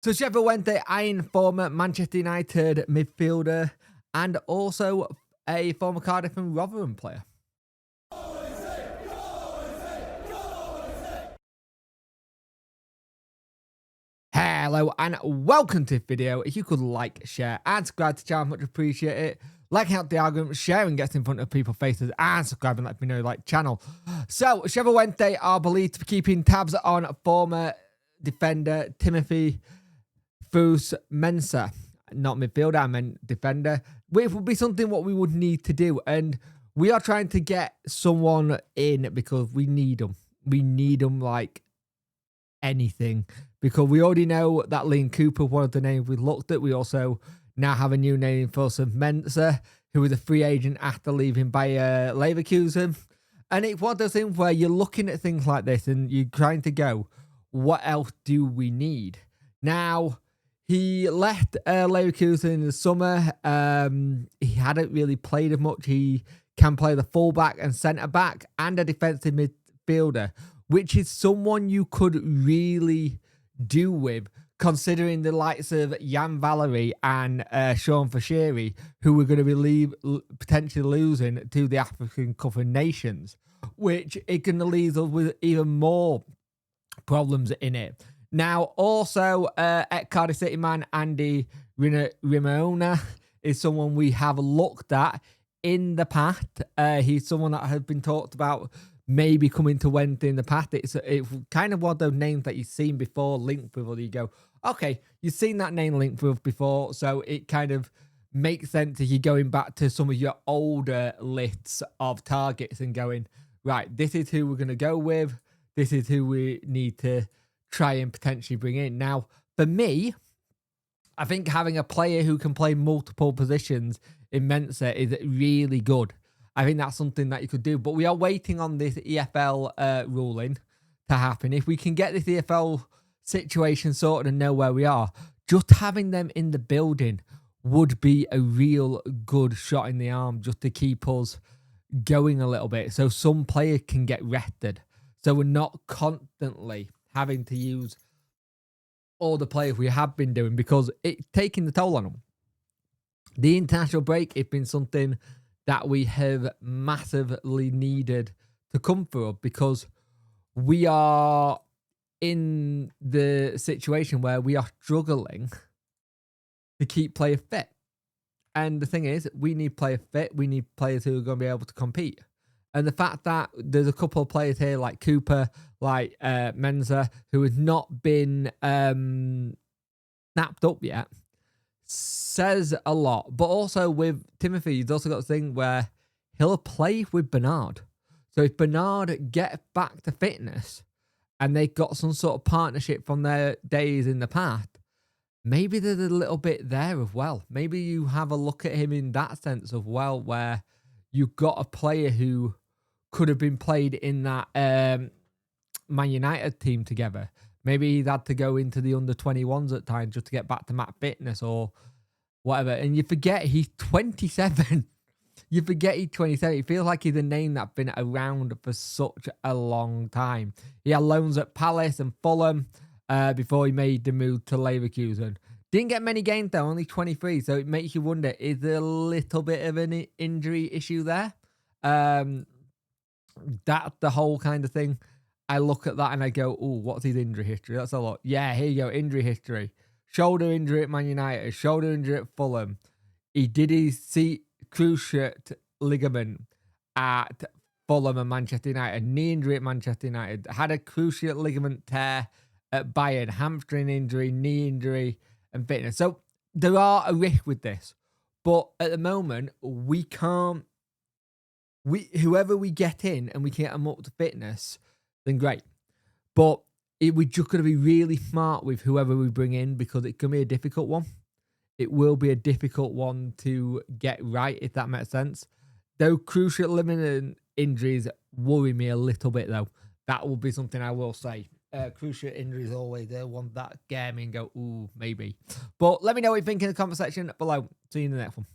So Sheffield Wednesday eyeing former Manchester United midfielder and also a former Cardiff and Rotherham player. Hello and welcome to this video. If you could like, share and subscribe to the channel, much appreciate it. Like out the argument, sharing gets in front of people's faces and subscribe and let me know you like the channel. So Sheffield Wednesday are believed to be keeping tabs on former defender Timothy Fosu Mensah. Not midfielder, I meant defender. Which would be something what we would need to do. And we are trying to get someone in because we need them. We need them like anything, because we already know that Liam Cooper, one of the names we looked at. We also now have a new name for Mensah, who was a free agent after leaving by Leverkusen. And it's one of those things where you're looking at things like this and you're trying to go, what else do we need? Now, he left Leverkusen in the summer. He hadn't really played as much. He can play the fullback and centre back and a defensive midfielder, which is someone you could really do with, considering the likes of Jan Valery and Sean Fashiri, who we're going to be potentially losing to the African Cup of Nations, which it can leave us with even more problems in it. Now, also, at Cardiff City man Andy Rimona is someone we have looked at in the past. He's someone that has been talked about maybe coming to Wednesday in the past. It's kind of one of those names that you've seen before linked with, or you go, okay, you've seen that name linked with before, so it kind of makes sense if you're going back to some of your older lists of targets and going, right, this is who we're going to go with, this is who we need to try and potentially bring in. Now, for me, I think having a player who can play multiple positions in Mensah is really good. I think that's something that you could do. But we are waiting on this EFL ruling to happen. If we can get this EFL situation sorted and know where we are, just having them in the building would be a real good shot in the arm just to keep us going a little bit. So some players can get rested. So we're not constantly having to use all the players we have been doing, because it's taking the toll on them. The international break has been something that we have massively needed to come through, because we are in the situation where we are struggling to keep players fit. And the thing is, we need players fit. We need players who are going to be able to compete. And the fact that there's a couple of players here like Cooper, like Mensah, who has not been snapped up yet, says a lot. But also with Timothy, he's also got this thing where he'll play with Bernard. So if Bernard gets back to fitness and they've got some sort of partnership from their days in the past, maybe there's a little bit there as well. Maybe you have a look at him in that sense of, well, where you've got a player who could have been played in that Man United team together. Maybe he's had to go into the under-21s at times just to get back to match fitness or whatever. And you forget he's 27. You forget he's 27. It feels like he's a name that's been around for such a long time. He had loans at Palace and Fulham before he made the move to Leverkusen. Didn't get many games though, only 23. So it makes you wonder, is there a little bit of an injury issue there? That's the whole kind of thing. I look at that and I go, oh, what's his injury history? That's a lot. Yeah, here you go, injury history. Shoulder injury at Man United, shoulder injury at Fulham. He did his cruciate ligament at Fulham and Manchester United. Knee injury at Manchester United. Had a cruciate ligament tear at Bayern. Hamstring injury, knee injury, and fitness. So there are a risk with this. But at the moment, we can't. Whoever we get in and we can get them up to fitness, then great. But we're just going to be really smart with whoever we bring in, because it can be a difficult one. It will be a difficult one to get right, if that makes sense. Though cruciate ligament injuries worry me a little bit, though. That will be something I will say. Cruciate injuries always the one that scare me and go, ooh, maybe. But let me know what you think in the comment section below. See you in the next one.